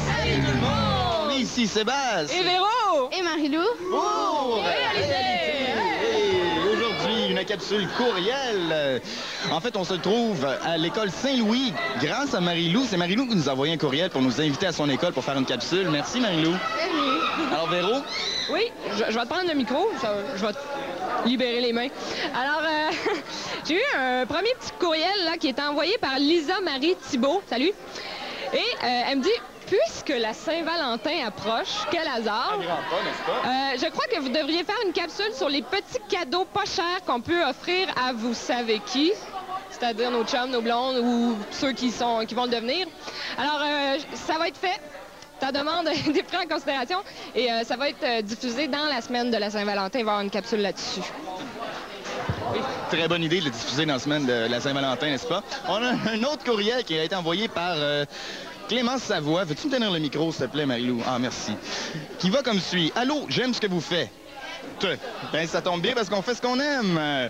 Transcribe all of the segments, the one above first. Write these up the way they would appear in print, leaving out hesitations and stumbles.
Salut tout le monde! Ici Sébastien. Et Véro! Et Marie-Lou. Oh! Et aujourd'hui, une capsule courriel. En fait, on se trouve à l'école Saint-Louis grâce à Marie-Lou. C'est Marie-Lou qui nous a envoyé un courriel pour nous inviter à son école pour faire une capsule. Merci, Marie-Lou. Alors, Véro? Oui, je vais te prendre le micro. Je vais te libérer les mains. Alors, j'ai eu un premier petit courriel là, qui est envoyé par Lisa Marie Thibault. Salut. Et elle me dit... Puisque la Saint-Valentin approche, quel hasard, je crois que vous devriez faire une capsule sur les petits cadeaux pas chers qu'on peut offrir à vous savez qui, c'est-à-dire nos chums, nos blondes ou ceux qui vont le devenir. Alors, ça va être fait. Ta demande est prise en considération et ça va être diffusé dans la semaine de la Saint-Valentin. Il va y avoir une capsule là-dessus. Oui, très bonne idée de le diffuser dans la semaine de la Saint-Valentin, n'est-ce pas? On a un autre courriel qui a été envoyé par... Clémence Savoie, veux-tu me tenir le micro, s'il te plaît, Marie-Lou? Ah, merci. Qui va comme suit. Allô, j'aime ce que vous faites. Ben, ça tombe bien parce qu'on fait ce qu'on aime.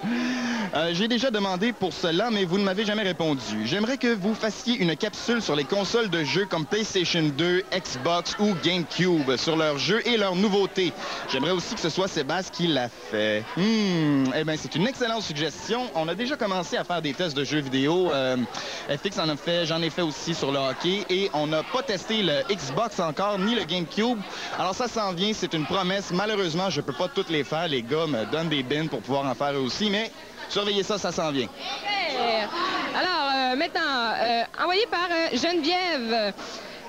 J'ai déjà demandé pour cela, mais vous ne m'avez jamais répondu. J'aimerais que vous fassiez une capsule sur les consoles de jeux comme PlayStation 2, Xbox ou GameCube, sur leurs jeux et leurs nouveautés. J'aimerais aussi que ce soit Sébastien qui l'a fait. Eh bien, c'est une excellente suggestion. On a déjà commencé à faire des tests de jeux vidéo. FX en a fait, j'en ai fait aussi sur le hockey. Et on n'a pas testé le Xbox encore, ni le GameCube. Alors ça s'en vient, c'est une promesse. Malheureusement, je peux pas toutes les faire. Les gars me donnent des bins pour pouvoir en faire eux aussi, mais surveillez ça, ça s'en vient. Alors, maintenant, envoyé par Geneviève,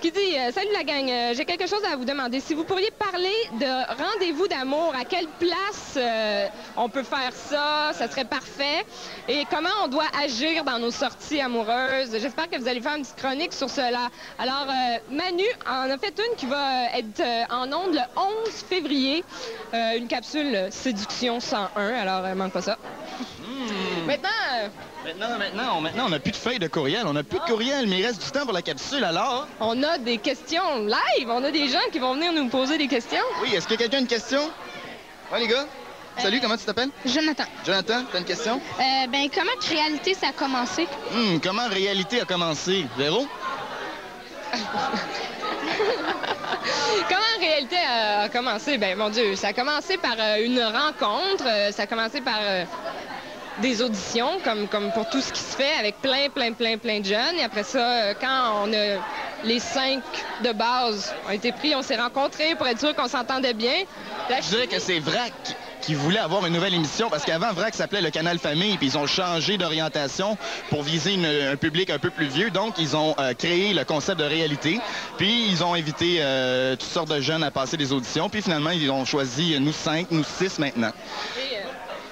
qui dit « Salut la gang, j'ai quelque chose à vous demander. Si vous pourriez parler de rendez-vous d'amour, à quelle place on peut faire ça, ça serait parfait. Et comment on doit agir dans nos sorties amoureuses. J'espère que vous allez faire une petite chronique sur cela. » Alors, Manu en a fait une qui va être en ondes le 11 février. Une capsule Séduction 101, alors manque pas ça. Maintenant, on n'a plus de feuilles de courriel. On n'a plus de courriel, mais il reste du temps pour la capsule, alors? On a des questions live. On a des gens qui vont venir nous poser des questions. Oui, est-ce que quelqu'un a une question? Ouais, les gars? Salut, comment tu t'appelles? Jonathan. Jonathan, t'as une question? Ben, comment que réalité ça a commencé? Comment réalité a commencé? Véro? Comment en réalité a commencé? Ben, mon Dieu, ça a commencé par une rencontre. Ça a commencé par... des auditions, comme pour tout ce qui se fait, avec plein de jeunes. Et après ça, quand on a les 5 de base ont été pris, on s'est rencontrés pour être sûr qu'on s'entendait bien. Je dirais que c'est VRAC qui voulait avoir une nouvelle émission, parce qu'avant, VRAC s'appelait le Canal Famille, puis ils ont changé d'orientation pour viser un public un peu plus vieux. Donc, ils ont créé le concept de réalité, puis ils ont invité toutes sortes de jeunes à passer des auditions, puis finalement, ils ont choisi nous 5, nous 6 maintenant.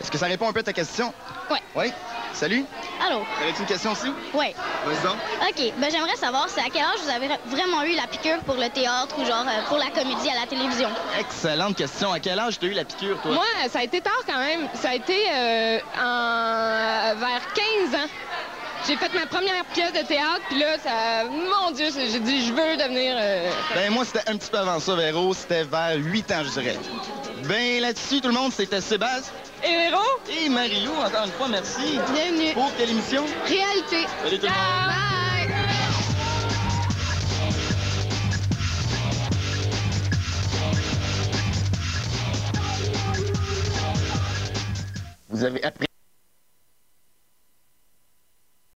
Est-ce que ça répond un peu à ta question? Oui. Oui? Salut? Allô? Avais-tu une question aussi? Oui. Vas-y donc. OK. Ben, j'aimerais savoir, c'est à quel âge vous avez vraiment eu la piqûre pour le théâtre ou genre pour la comédie à la télévision? Excellente question. À quel âge tu as eu la piqûre, toi? Moi, ça a été tard quand même. Ça a été vers 15 ans. J'ai fait ma première pièce de théâtre, puis là, mon Dieu, j'ai dit, je veux devenir... Ben, moi, c'était un petit peu avant ça, Véro. C'était vers 8 ans, je dirais. Ben, là-dessus, tout le monde, c'était Sébastien. Et Véro? Et Marie-Lou, encore une fois, merci. Bienvenue. Pour quelle émission? Réalité. Salut tout le monde. Bye! Vous avez appris